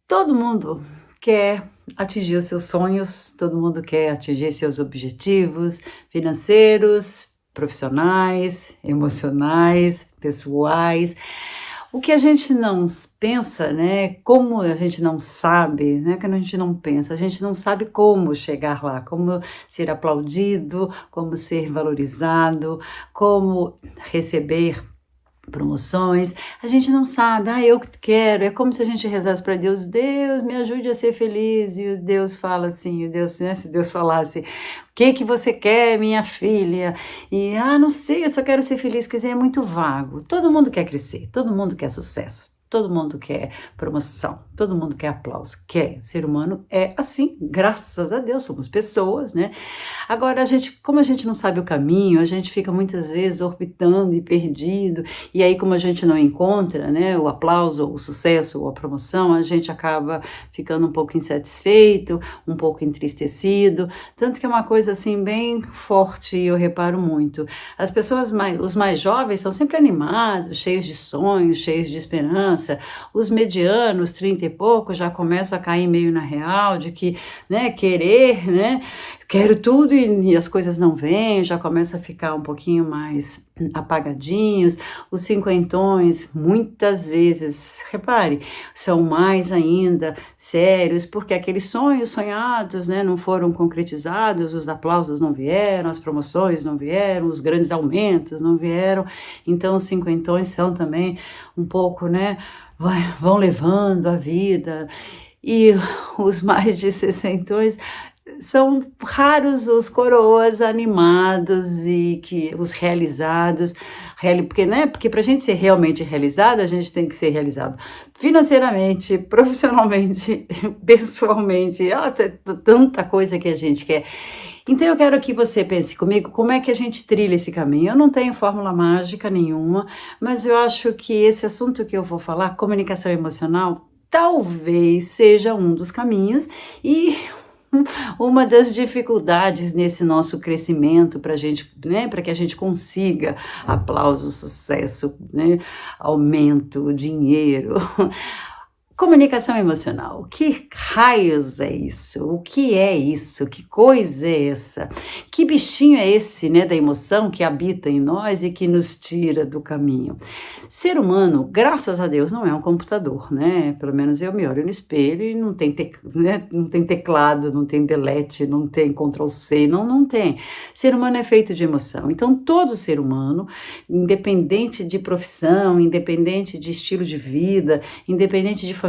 Todo mundo quer atingir os seus sonhos, todo mundo quer atingir seus objetivos financeiros, profissionais, emocionais, pessoais. O que a gente não pensa, né, como a gente não sabe, né, que a gente não pensa, a gente não sabe como chegar lá, como ser aplaudido, como ser valorizado, como receber promoções, a gente não sabe, eu quero, é como se a gente rezasse para Deus, Deus me ajude a ser feliz, e o Deus fala assim, o Deus, né, se Deus falasse, o que você quer, minha filha? E, não sei, eu só quero ser feliz, quer dizer, é muito vago, todo mundo quer crescer, todo mundo quer sucesso, todo mundo quer promoção, todo mundo quer aplauso, quer, ser humano é assim, graças a Deus, somos pessoas, né? Agora, como a gente não sabe o caminho, a gente fica muitas vezes orbitando e perdido, e aí, como a gente não encontra, né, o aplauso, o sucesso ou a promoção, a gente acaba ficando um pouco insatisfeito, um pouco entristecido, tanto que é uma coisa assim bem forte, e eu reparo muito. As pessoas os mais jovens são sempre animados, cheios de sonhos, cheios de esperança. Os medianos, 30 e pouco, já começam a cair meio na real de que, né, querer, né, quero tudo e as coisas não vêm, já começa a ficar um pouquinho mais apagadinhos. Os cinquentões, muitas vezes, repare, são mais ainda sérios, porque aqueles sonhos sonhados, né, não foram concretizados, os aplausos não vieram, as promoções não vieram, os grandes aumentos não vieram. Então os cinquentões são também um pouco, né, vão levando a vida. E os mais de sessentões são raros os coroas animados e que os realizados, porque, né, porque para a gente ser realmente realizado, a gente tem que ser realizado financeiramente, profissionalmente, pessoalmente, tanta coisa que a gente quer. Então eu quero que você pense comigo como é que a gente trilha esse caminho. Eu não tenho fórmula mágica nenhuma, mas eu acho que esse assunto que eu vou falar, comunicação emocional, talvez seja um dos caminhos e uma das dificuldades nesse nosso crescimento para gente, né, para que a gente consiga aplauso, sucesso, né, aumento, dinheiro. Comunicação emocional. Que raios é isso? O que é isso? Que coisa é essa? Que bichinho é esse, né, da emoção que habita em nós e que nos tira do caminho? Ser humano, graças a Deus, não é um computador, né? Pelo menos eu me olho no espelho e não tem, né? Não tem teclado, não tem delete, não tem Ctrl+C, não tem. Ser humano é feito de emoção. Então, todo ser humano, independente de profissão, independente de estilo de vida, independente de família,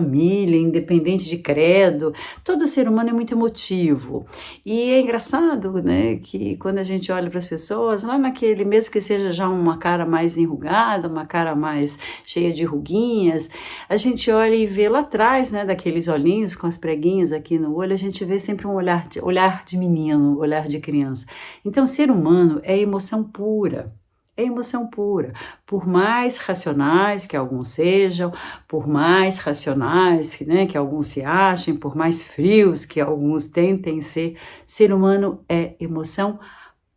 independente de credo, todo ser humano é muito emotivo. E é engraçado, né, que quando a gente olha para as pessoas, lá naquele, mesmo que seja já uma cara mais enrugada, uma cara mais cheia de ruguinhas, a gente olha e vê lá atrás, né, daqueles olhinhos com as preguinhas aqui no olho, a gente vê sempre um olhar de menino, olhar de criança. Então, ser humano é emoção pura. É emoção pura, por mais racionais que alguns sejam, por mais racionais que alguns se achem, por mais frios que alguns tentem ser humano é emoção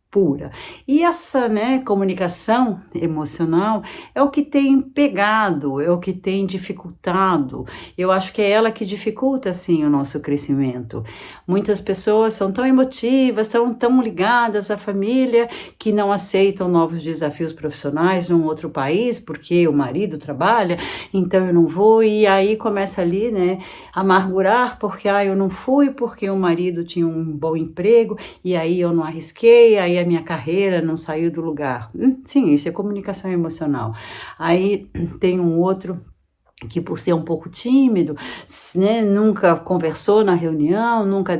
pura. E essa, né, comunicação emocional é o que tem pegado, é o que tem dificultado. Eu acho que é ela que dificulta, assim, o nosso crescimento. Muitas pessoas são tão emotivas, tão ligadas à família, que não aceitam novos desafios profissionais num outro país, porque o marido trabalha, então eu não vou, e aí começa ali, né, amargurar, porque eu não fui, porque o marido tinha um bom emprego, e aí eu não arrisquei, aí a minha carreira não saiu do lugar. Sim, isso é comunicação emocional. Aí tem um outro que, por ser um pouco tímido, né, nunca conversou na reunião, nunca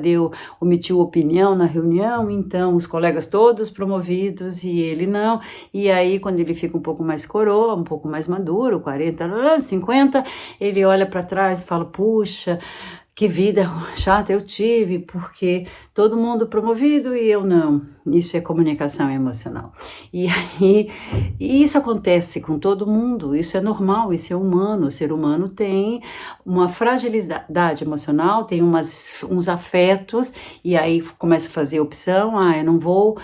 omitiu opinião na reunião, então os colegas todos promovidos e ele não, e aí quando ele fica um pouco mais coroa, um pouco mais maduro, 40, 50, ele olha para trás e fala, puxa, que vida chata eu tive, porque todo mundo promovido e eu não. Isso é comunicação emocional. E aí, isso acontece com todo mundo, isso é normal, isso é humano. O ser humano tem uma fragilidade emocional, tem uns afetos, e aí começa a fazer opção, eu não vou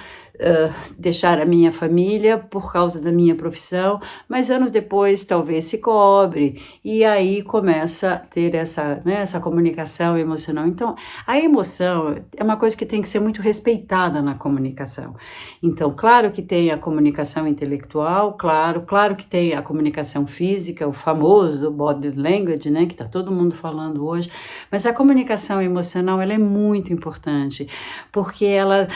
deixar a minha família por causa da minha profissão, mas anos depois talvez se cobre, e aí começa a ter essa, né, essa comunicação emocional. Então, a emoção é uma coisa que tem que ser muito respeitada na comunicação. Então, claro que tem a comunicação intelectual, claro que tem a comunicação física, o famoso body language, né, que está todo mundo falando hoje, mas a comunicação emocional, ela é muito importante, porque ela,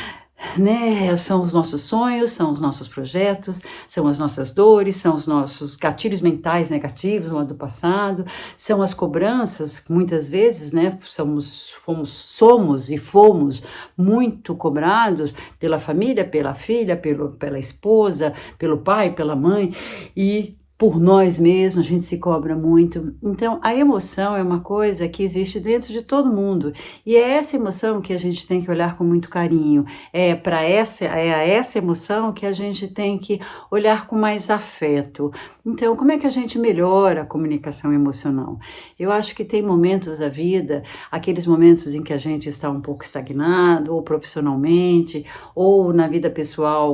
né, são os nossos sonhos, são os nossos projetos, são as nossas dores, são os nossos gatilhos mentais negativos lá do passado, são as cobranças, muitas vezes, né, somos e fomos muito cobrados pela família, pela filha, pela esposa, pelo pai, pela mãe, e por nós mesmos, a gente se cobra muito. Então, a emoção é uma coisa que existe dentro de todo mundo. E é essa emoção que a gente tem que olhar com muito carinho. É a essa emoção que a gente tem que olhar com mais afeto. Então, como é que a gente melhora a comunicação emocional? Eu acho que tem momentos da vida, aqueles momentos em que a gente está um pouco estagnado, ou profissionalmente, ou na vida pessoal,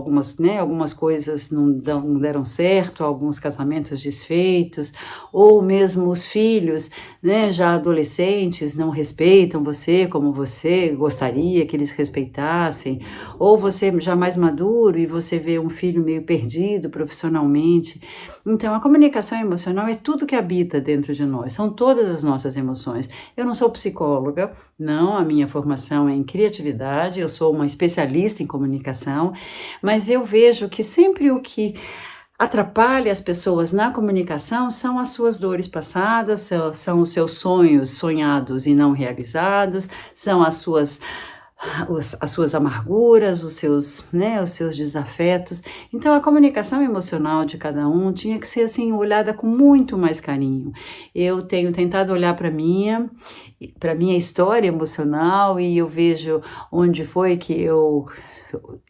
algumas coisas não deram certo, alguns casamentos desfeitos, ou mesmo os filhos, né, já adolescentes, não respeitam você como você gostaria que eles respeitassem, ou você já mais maduro e você vê um filho meio perdido profissionalmente. Então, a comunicação emocional é tudo que habita dentro de nós, são todas as nossas emoções. Eu não sou psicóloga, não, a minha formação é em criatividade, eu sou uma especialista em comunicação, mas eu vejo que sempre o que atrapalha as pessoas na comunicação são as suas dores passadas, são os seus sonhos sonhados e não realizados, são as suas amarguras, os seus desafetos. Então, a comunicação emocional de cada um tinha que ser assim olhada com muito mais carinho. Eu tenho tentado olhar para minha história emocional e eu vejo onde foi que eu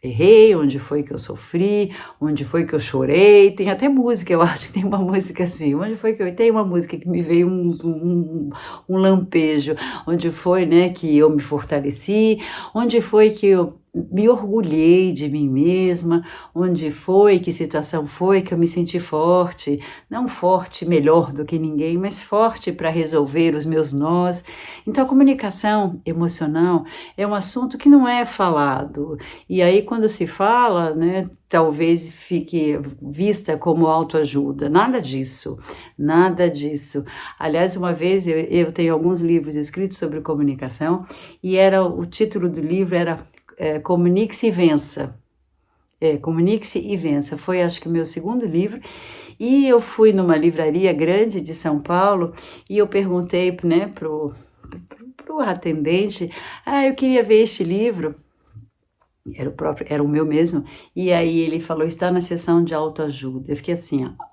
errei, onde foi que eu sofri, onde foi que eu chorei. Tem até música, eu acho que tem uma música assim, onde foi que eu... Tem uma música que me veio um lampejo, onde foi, né, que eu me fortaleci, onde foi que eu me orgulhei de mim mesma, onde foi, que situação foi que eu me senti forte, não forte melhor do que ninguém, mas forte para resolver os meus nós. Então a comunicação emocional é um assunto que não é falado, e aí quando se fala, né, talvez fique vista como autoajuda, nada disso, nada disso. Aliás, uma vez eu tenho alguns livros escritos sobre comunicação, e o título do livro era Comunique-se e Vença. Comunique-se e Vença. Foi, acho que, o meu segundo livro. E eu fui numa livraria grande de São Paulo e eu perguntei, né, pro atendente, eu queria ver este livro. Era o meu mesmo. E aí ele falou, está na seção de autoajuda. Eu fiquei assim, ó.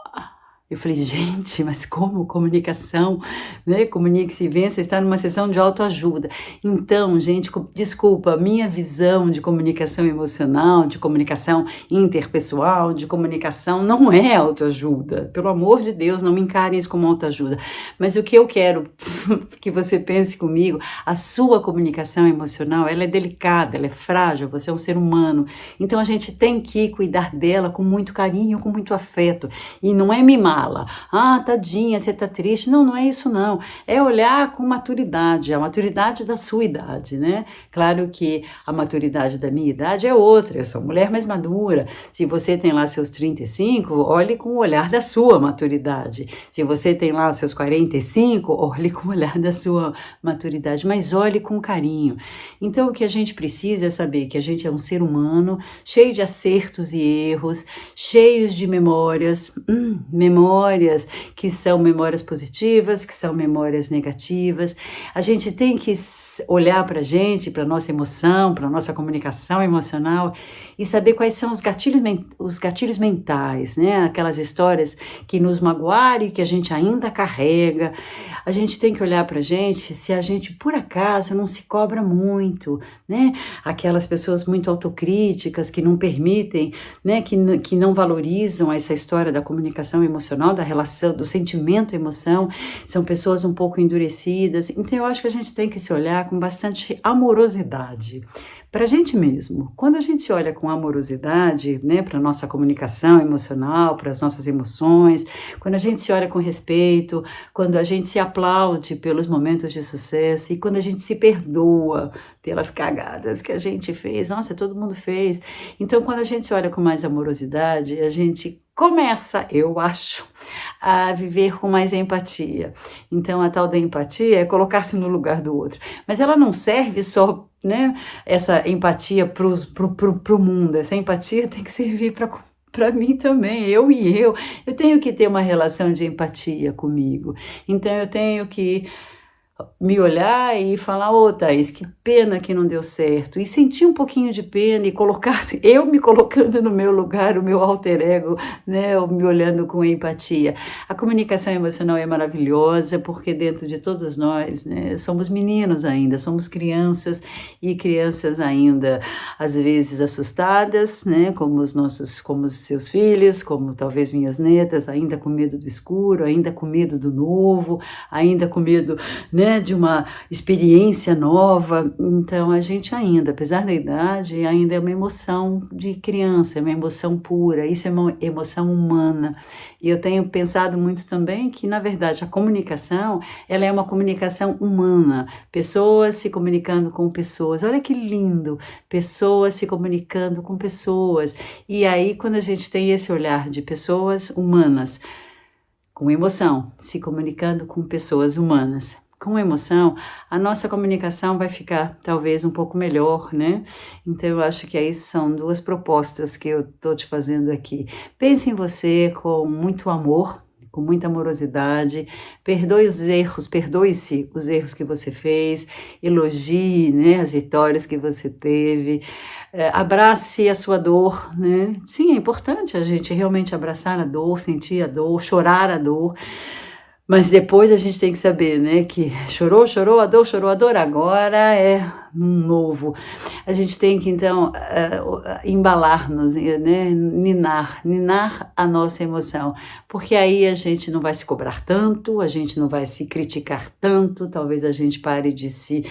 Eu falei, gente, mas como comunicação, né? Comunique-se e Vença está numa sessão de autoajuda. Então, gente, desculpa, minha visão de comunicação emocional, de comunicação interpessoal, de comunicação não é autoajuda. Pelo amor de Deus, não me encarem isso como autoajuda. Mas o que eu quero que você pense comigo, a sua comunicação emocional, ela é delicada, ela é frágil, você é um ser humano. Então, a gente tem que cuidar dela com muito carinho, com muito afeto. E não é mimar. Tadinha, você tá triste. Não, não é isso não. É olhar com maturidade, a maturidade da sua idade, né? Claro que a maturidade da minha idade é outra, eu sou mulher mais madura. Se você tem lá seus 35, olhe com o olhar da sua maturidade. Se você tem lá seus 45, olhe com o olhar da sua maturidade, mas olhe com carinho. Então o que a gente precisa é saber que a gente é um ser humano, cheio de acertos e erros, cheios de memórias que são memórias positivas, que são memórias negativas. A gente tem que olhar para a gente, para a nossa emoção, para a nossa comunicação emocional e saber quais são os gatilhos mentais, né? Aquelas histórias que nos magoaram e que a gente ainda carrega. A gente tem que olhar para a gente se a gente, por acaso, não se cobra muito, né? Aquelas pessoas muito autocríticas que não permitem, né? Que não valorizam essa história da comunicação emocional, emocional, da relação, do sentimento emoção, são pessoas um pouco endurecidas. Então eu acho que a gente tem que se olhar com bastante amorosidade para a gente mesmo. Quando a gente se olha com amorosidade, né, para a nossa comunicação emocional, para as nossas emoções, quando a gente se olha com respeito, quando a gente se aplaude pelos momentos de sucesso e quando a gente se perdoa pelas cagadas que a gente fez, nossa, todo mundo fez. Então, quando a gente se olha com mais amorosidade, a gente começa, eu acho, a viver com mais empatia. Então, a tal da empatia é colocar-se no lugar do outro. Mas ela não serve só, né, essa empatia pro mundo. Essa empatia tem que servir para mim também, eu e eu. Eu tenho que ter uma relação de empatia comigo. Então, eu tenho que me olhar e falar, ô Thaís, que pena que não deu certo, e sentir um pouquinho de pena e colocar, eu me colocando no meu lugar, o meu alter ego, né, eu me olhando com empatia. A comunicação emocional é maravilhosa, porque dentro de todos nós, né, somos meninos ainda, somos crianças, e crianças ainda, às vezes, assustadas, né, como os seus filhos, como talvez minhas netas, ainda com medo do escuro, ainda com medo do novo, ainda com medo, né, de uma experiência nova. Então a gente ainda, apesar da idade, ainda é uma emoção de criança, é uma emoção pura, isso é uma emoção humana. E eu tenho pensado muito também que, na verdade, a comunicação, ela é uma comunicação humana, pessoas se comunicando com pessoas, olha que lindo, pessoas se comunicando com pessoas. E aí, quando a gente tem esse olhar de pessoas humanas, com emoção, se comunicando com pessoas humanas, com emoção, a nossa comunicação vai ficar talvez um pouco melhor, né? Então eu acho que aí são duas propostas que eu estou te fazendo aqui. Pense em você com muito amor, com muita amorosidade, perdoe-se os erros que você fez, elogie, né, as vitórias que você teve, abrace a sua dor, né? Sim, é importante a gente realmente abraçar a dor, sentir a dor, chorar a dor, mas depois a gente tem que saber, né, que chorou a dor, agora é um novo. A gente tem que, então, embalar-nos, né, ninar a nossa emoção, porque aí a gente não vai se cobrar tanto, a gente não vai se criticar tanto, talvez a gente pare de se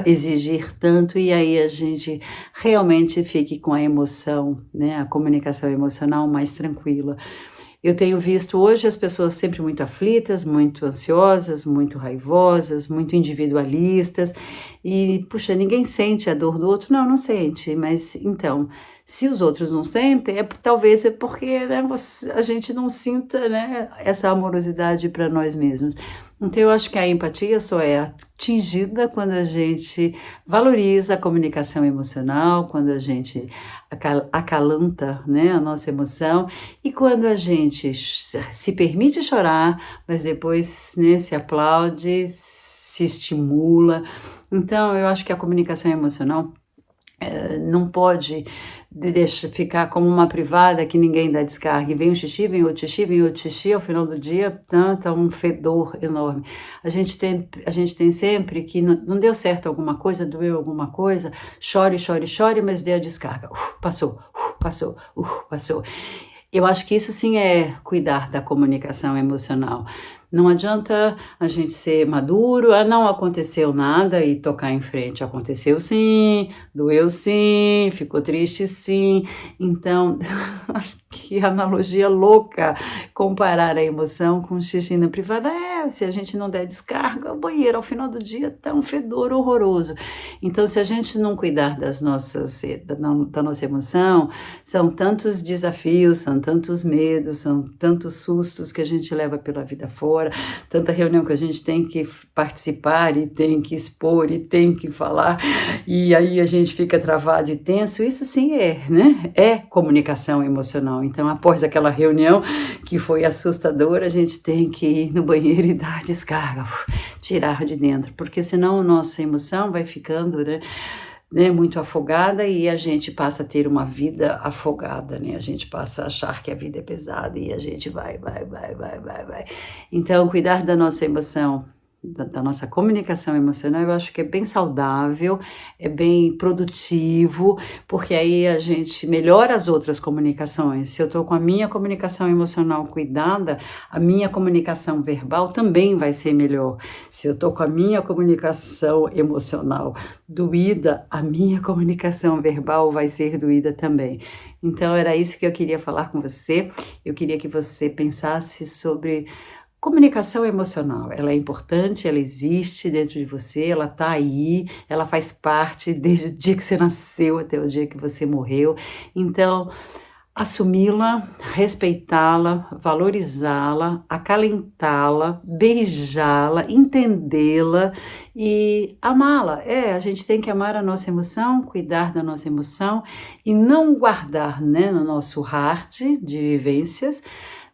exigir tanto, e aí a gente realmente fique com a emoção, né, a comunicação emocional mais tranquila. Eu tenho visto hoje as pessoas sempre muito aflitas, muito ansiosas, muito raivosas, muito individualistas e, puxa, ninguém sente a dor do outro? Não, não sente, mas então, se os outros não sentem, talvez é porque, né, a gente não sinta, né, essa amorosidade para nós mesmos. Então eu acho que a empatia só é atingida quando a gente valoriza a comunicação emocional, quando a gente acalanta, né, a nossa emoção e quando a gente se permite chorar, mas depois, né, se aplaude, se estimula. Então eu acho que a comunicação emocional não pode deixar ficar como uma privada que ninguém dá descarga. E vem um xixi, vem outro xixi, vem outro xixi, ao final do dia, tá um fedor enorme. A gente tem sempre que não deu certo alguma coisa, doeu alguma coisa, chore, mas dê a descarga. Passou, passou. Eu acho que isso sim é cuidar da comunicação emocional. Não adianta a gente ser maduro, não aconteceu nada e tocar em frente. Aconteceu sim, doeu sim, ficou triste sim. Então, que analogia louca comparar a emoção com xixi na privada. Se a gente não der descarga, o banheiro ao final do dia tá um fedor horroroso. Então, se a gente não cuidar da nossa emoção, são tantos desafios, são tantos medos, são tantos sustos que a gente leva pela vida fora, tanta reunião que a gente tem que participar e tem que expor e tem que falar, e aí a gente fica travado e tenso. Isso sim né? É comunicação emocional. Então, após aquela reunião que foi assustadora, a gente tem que ir no banheiro e dar descarga, tirar de dentro, porque senão a nossa emoção vai ficando, né, muito afogada e a gente passa a ter uma vida afogada, né? A gente passa a achar que a vida é pesada e a gente vai. Então, cuidar da nossa emoção da nossa comunicação emocional, eu acho que é bem saudável, é bem produtivo, porque aí a gente melhora as outras comunicações. Se eu estou com a minha comunicação emocional cuidada, a minha comunicação verbal também vai ser melhor. Se eu estou com a minha comunicação emocional doída, a minha comunicação verbal vai ser doída também. Então, era isso que eu queria falar com você. Eu queria que você pensasse sobre comunicação emocional. Ela é importante, ela existe dentro de você, ela está aí, ela faz parte desde o dia que você nasceu até o dia que você morreu. Então, assumi-la, respeitá-la, valorizá-la, acalentá-la, beijá-la, entendê-la e amá-la. A gente tem que amar a nossa emoção, cuidar da nossa emoção e não guardar, né, no nosso heart de vivências,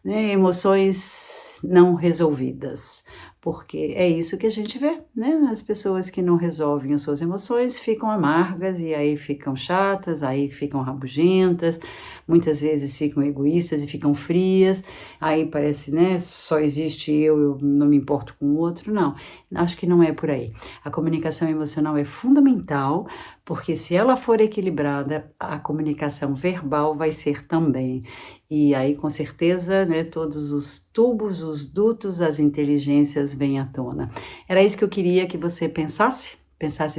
né, emoções não resolvidas. Porque é isso que a gente vê, né? As pessoas que não resolvem as suas emoções ficam amargas e aí ficam chatas, aí ficam rabugentas, muitas vezes ficam egoístas e ficam frias, aí parece, né, só existe eu não me importo com o outro. Não, acho que não é por aí. A comunicação emocional é fundamental, porque se ela for equilibrada, a comunicação verbal vai ser também. E aí, com certeza, né, todos os tubos, os dutos, as inteligências vêm à tona. Era isso que eu queria que você pensasse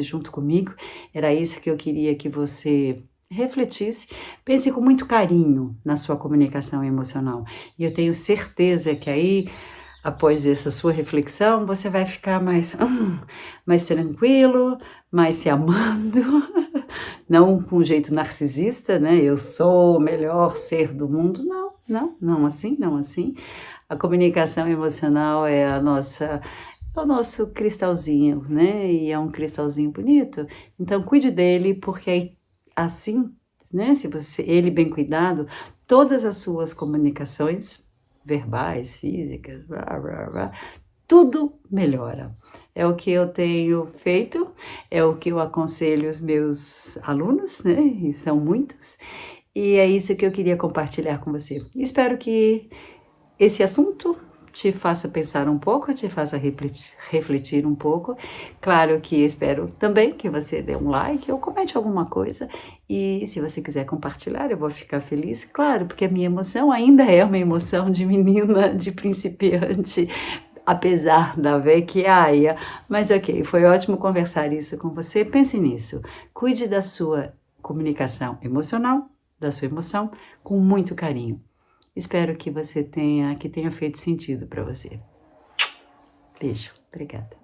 junto comigo, era isso que eu queria que você refletisse. Pense com muito carinho na sua comunicação emocional. E eu tenho certeza que aí, após essa sua reflexão, você vai ficar mais tranquilo, mais se amando, não com um jeito narcisista, né? Eu sou o melhor ser do mundo. Não, não, não assim, não assim. A comunicação emocional é é o nosso cristalzinho, né? E é um cristalzinho bonito. Então cuide dele, porque aí, assim, né? Se você ele bem cuidado, todas as suas comunicações verbais, físicas, tudo melhora. É o que eu tenho feito, é o que eu aconselho os meus alunos, né? E são muitos. E é isso que eu queria compartilhar com você. Espero que esse assunto te faça pensar um pouco, te faça refletir um pouco. Claro que espero também que você dê um like ou comente alguma coisa. E se você quiser compartilhar, eu vou ficar feliz. Claro, porque a minha emoção ainda é uma emoção de menina, de principiante, apesar da vecchiaia. Mas ok, foi ótimo conversar isso com você. Pense nisso. Cuide da sua comunicação emocional, da sua emoção, com muito carinho. Espero que tenha feito sentido para você. Beijo, obrigada.